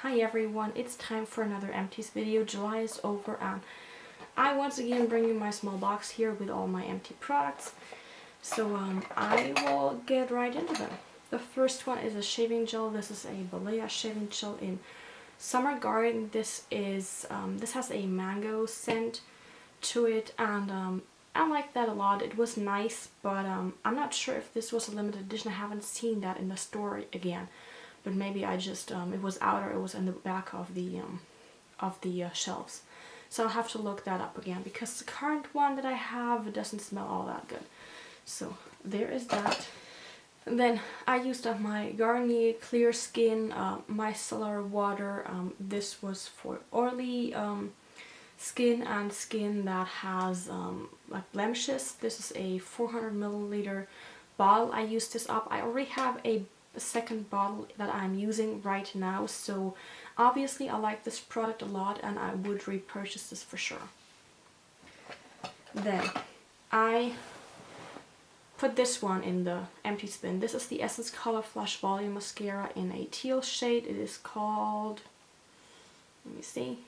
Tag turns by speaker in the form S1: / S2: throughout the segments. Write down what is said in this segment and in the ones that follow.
S1: Hi everyone, it's time for another Empties video. July is over and I once again bring you my small box here with all my empty products. So I will get right into them. The first one is a shaving gel. This is a Balea shaving gel in Summer Garden. This has a mango scent to it, and I like that a lot. It was nice, but I'm not sure if this was a limited edition. I haven't seen that in the store again. But maybe I just, it was out or it was in the back of the shelves. So I'll have to look that up again because the current one that I have doesn't smell all that good. So there is that. And then I used up my Garnier Clear Skin micellar water. This was for oily skin and skin that has like blemishes. This is a 400 milliliter bottle. I used this up. I already have a second bottle that I'm using right now, so obviously I like this product a lot and I would repurchase this for sure. Then I put this one in the empty bin. This is the Essence Color Flash Volume Mascara in a teal shade. It is called, let me see,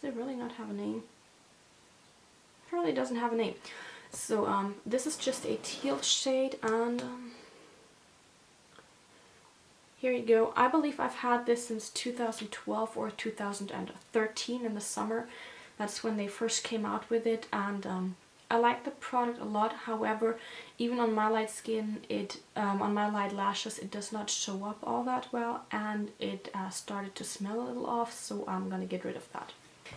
S1: does it really not have a name? It really doesn't have a name. So this is just a teal shade, and here you go. I believe I've had this since 2012 or 2013 in the summer. That's when they first came out with it, and I like the product a lot. However, even on my light skin, on my light lashes, it does not show up all that well, and it started to smell a little off, so I'm gonna get rid of that.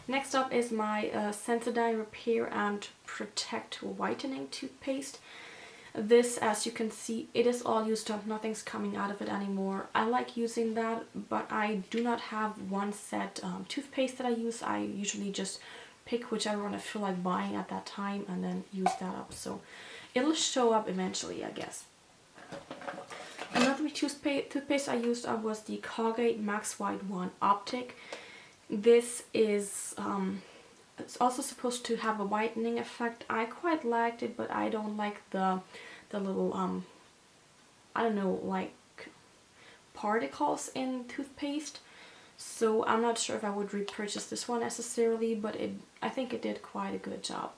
S1: Next up is my Sensodyne Repair and Protect Whitening toothpaste. This, as you can see, it is all used up. Nothing's coming out of it anymore. I like using that, but I do not have one set toothpaste that I use. I usually just pick whichever one I feel like buying at that time and then use that up. So it'll show up eventually, I guess. Another toothpaste I used up was the Colgate Max White 1 Optic. This is it's also supposed to have a whitening effect. I quite liked it, but I don't like the little I don't know, like particles in toothpaste. So I'm not sure if I would repurchase this one necessarily, but I think it did quite a good job.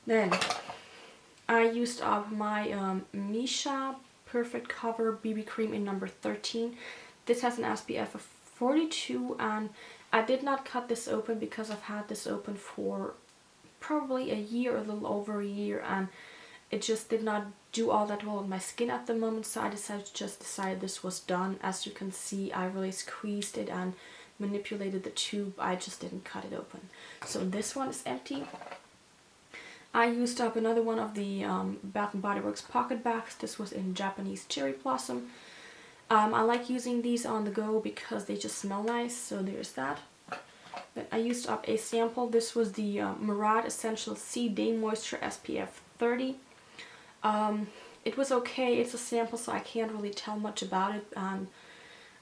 S1: Then I used up my Misha Perfect Cover BB Cream in number 13. This has an SPF of 42, and I did not cut this open because I've had this open for probably a year, a little over a year, and it just did not do all that well with my skin at the moment, so I decided this was done. As you can see, I really squeezed it and manipulated the tube. I just didn't cut it open. So this one is empty. I used up another one of the Bath & Body Works pocket bags. This was in Japanese Cherry Blossom. I like using these on the go because they just smell nice, so there's that. Then I used up a sample. This was the Murad Essential C Day Moisture SPF 30. It was okay. It's a sample, so I can't really tell much about it. I'm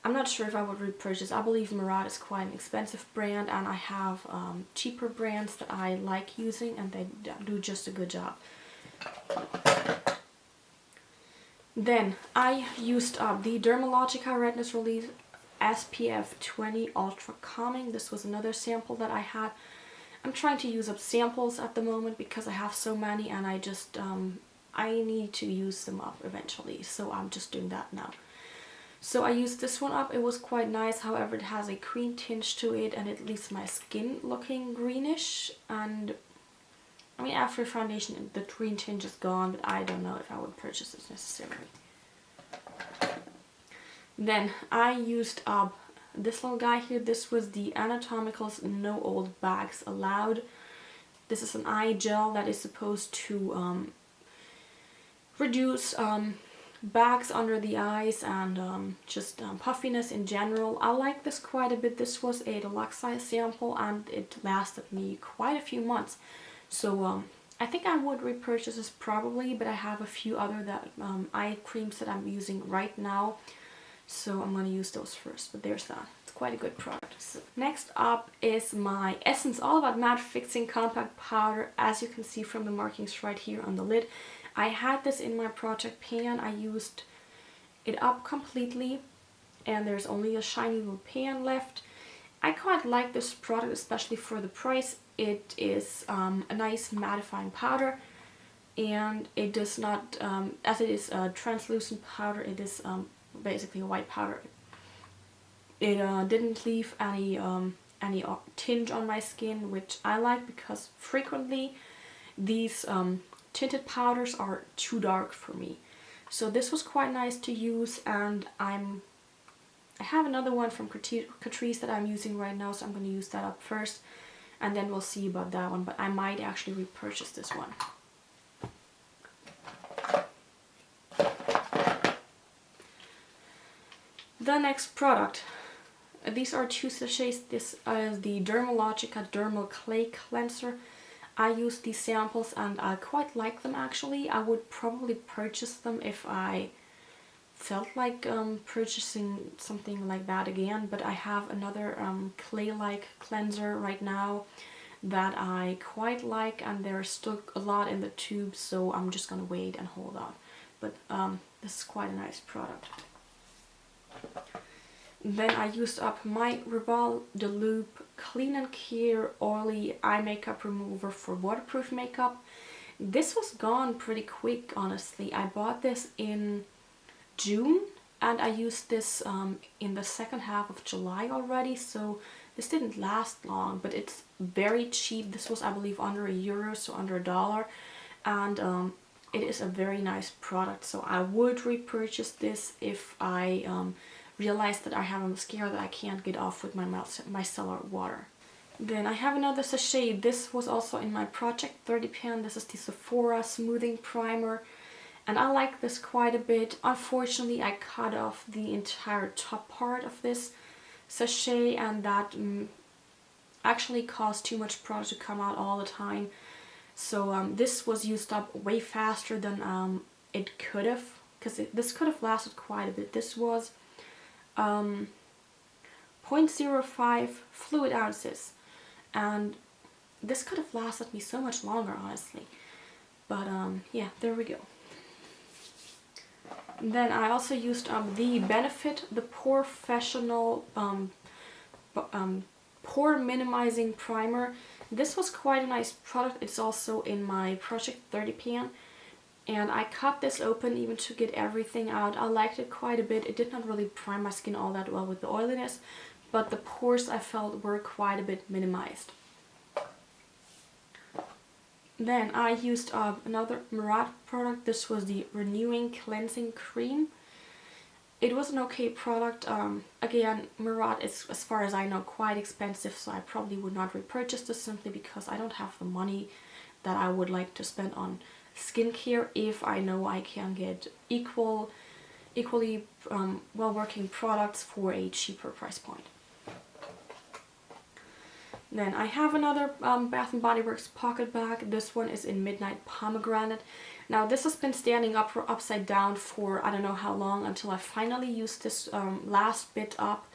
S1: not sure if I would repurchase. I believe Murad is quite an expensive brand, and I have cheaper brands that I like using, and they do just a good job. Then I used up the Dermalogica Redness Relief SPF 20 Ultra Calming. This was another sample that I had. I'm trying to use up samples at the moment because I have so many, and I just I need to use them up eventually, so I'm just doing that now. So I used this one up. It was quite nice. However, it has a green tinge to it, and it leaves my skin looking greenish, and I mean, after foundation, the green tinge is gone, but I don't know if I would purchase this necessarily. Then I used up this little guy here. This was the Anatomical's No Old Bags Allowed. This is an eye gel that is supposed to reduce bags under the eyes and just puffiness in general. I like this quite a bit. This was a deluxe size sample, and it lasted me quite a few months. So I think I would repurchase this probably, but I have a few other eye creams that I'm using right now, so I'm going to use those first. But there's that. It's quite a good product. So next up is my Essence All About Matte Fixing Compact Powder. As you can see from the markings right here on the lid, I had this in my project pan. I used it up completely and there's only a shiny little pan left. I quite like this product, especially for the price. It is a nice mattifying powder, and it does not, as it is a translucent powder, it is basically a white powder. It didn't leave any tinge on my skin, which I like because frequently these tinted powders are too dark for me. So this was quite nice to use, and I have another one from Catrice that I'm using right now, so I'm going to use that up first, and then we'll see about that one, but I might actually repurchase this one. The next product. These are 2 sachets. This is the Dermalogica Dermal Clay Cleanser. I used these samples and I quite like them actually. I would probably purchase them if I felt like purchasing something like that again, but I have another clay-like cleanser right now that I quite like, and there's still a lot in the tube, so I'm just gonna wait and hold on. But this is quite a nice product. Then I used up my Rival de Loop Clean and Care Oily Eye Makeup Remover for waterproof makeup. This was gone pretty quick, honestly. I bought this in June and I used this in the second half of July already, so this didn't last long, but it's very cheap. This was, I believe, under €1, so under $1, and it is a very nice product, so I would repurchase this if I realized that I have a mascara that I can't get off with my micellar water. Then I have another sachet. This was also in my Project 30 pan. This is the Sephora Smoothing Primer, and I like this quite a bit. Unfortunately, I cut off the entire top part of this sachet, and that actually caused too much product to come out all the time. So this was used up way faster than it could have, because this could have lasted quite a bit. This was 0.05 fluid ounces, and this could have lasted me so much longer, honestly. But yeah, there we go. Then I also used the Benefit, the Professional Pore Minimizing Primer. This was quite a nice product. It's also in my Project 30 pan. And I cut this open even to get everything out. I liked it quite a bit. It did not really prime my skin all that well with the oiliness, but the pores I felt were quite a bit minimized. Then I used another Murad product. This was the Renewing Cleansing Cream. It was an okay product. Again, Murad is, as far as I know, quite expensive, so I probably would not repurchase this simply because I don't have the money that I would like to spend on skincare if I know I can get equally well-working products for a cheaper price point. Then I have another Bath & Body Works pocket bag. This one is in Midnight Pomegranate. Now this has been standing upside down for I don't know how long until I finally used this last bit up.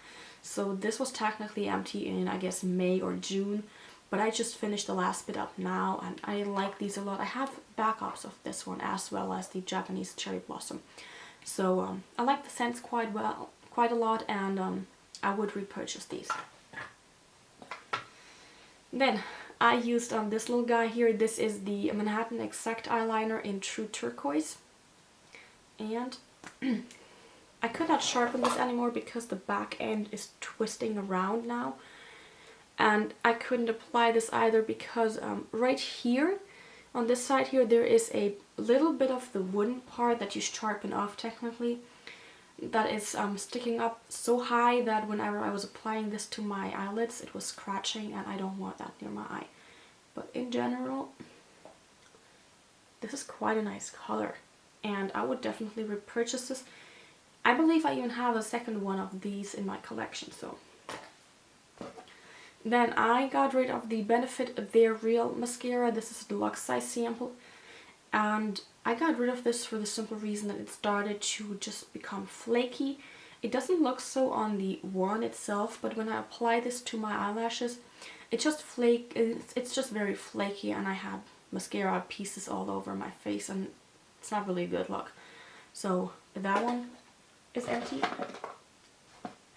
S1: So this was technically empty in, I guess, May or June. But I just finished the last bit up now, and I like these a lot. I have backups of this one as well as the Japanese Cherry Blossom. So I like the scents quite a lot, and I would repurchase these. Then I used this little guy here. This is the Manhattan Exact Eyeliner in True Turquoise. And I could not sharpen this anymore because the back end is twisting around now. And I couldn't apply this either because right here, on this side here, there is a little bit of the wooden part that you sharpen off technically. That is sticking up so high that whenever I was applying this to my eyelids, it was scratching, and I don't want that near my eye. But in general, this is quite a nice color, and I would definitely repurchase this. I believe I even have a second one of these in my collection, so. Then I got rid of the Benefit They're Real mascara. This is a deluxe size sample, and I got rid of this for the simple reason that it started to just become flaky. It doesn't look so on the wand itself, but when I apply this to my eyelashes, it just it's just very flaky, and I had mascara pieces all over my face, and it's not really a good look. So that one is empty.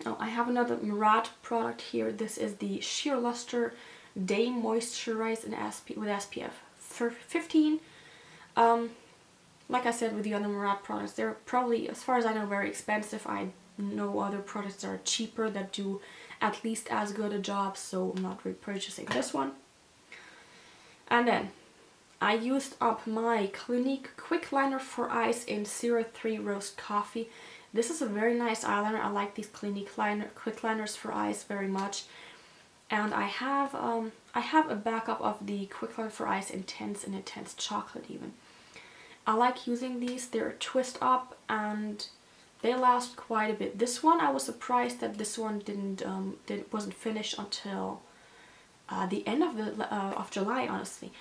S1: Oh, I have another Murad product here. This is the Sheer Luster Day Moisturize with SPF 15. Like I said with the other Murad products, they're probably, as far as I know, very expensive. I know other products that are cheaper that do at least as good a job, so I'm not repurchasing this one. And then I used up my Clinique Quick Liner for Eyes in 03 Roast Coffee. This is a very nice eyeliner. I like these Clinique quick liners for eyes very much. And I have a backup of the Quick Liner for Eyes Intense and Intense Chocolate even. I like using these. They're twist up and they last quite a bit. This one, I was surprised that this one wasn't finished until the end of July, honestly.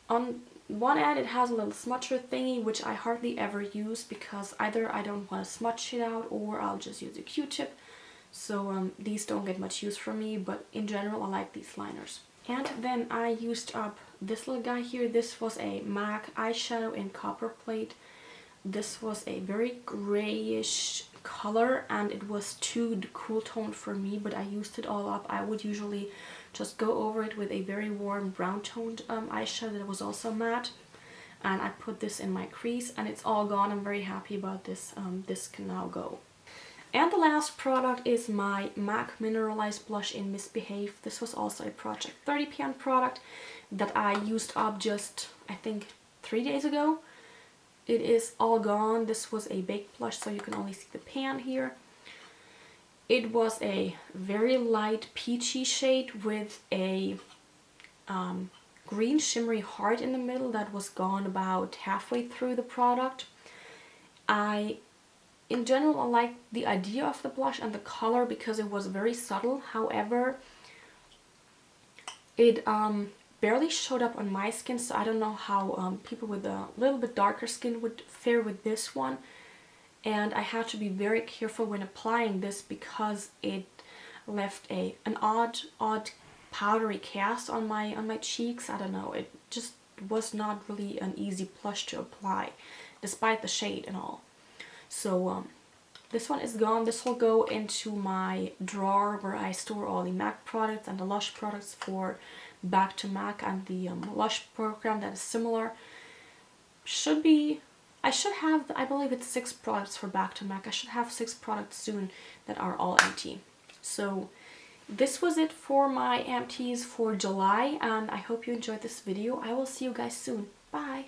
S1: On one end it has a little smudger thingy, which I hardly ever use because either I don't want to smudge it out or I'll just use a Q-tip. So these don't get much use from me, but in general I like these liners. And then I used up this little guy here. This was a MAC eyeshadow in Copper Plate. This was a very grayish color and it was too cool toned for me, but I used it all up. I would usually just go over it with a very warm brown toned eyeshadow that was also matte. And I put this in my crease and it's all gone. I'm very happy about this. This can now go. And the last product is my MAC Mineralized Blush in Misbehave. This was also a Project 30 pan product that I used up just, I think, 3 days ago. It is all gone. This was a baked blush, so you can only see the pan here. It was a very light peachy shade with a green shimmery heart in the middle that was gone about halfway through the product. In general, I like the idea of the blush and the color because it was very subtle. However, it barely showed up on my skin, so I don't know how people with a little bit darker skin would fare with this one. And I had to be very careful when applying this because it left an odd powdery cast on my cheeks. I don't know, it just was not really an easy blush to apply despite the shade and all. So this one is gone. This will go into my drawer where I store all the MAC products and the Lush products for Back to MAC and the Lush program that is similar. I should have, I believe it's 6 products for Back to MAC. I should have 6 products soon that are all empty. So this was it for my empties for July, and I hope you enjoyed this video. I will see you guys soon. Bye!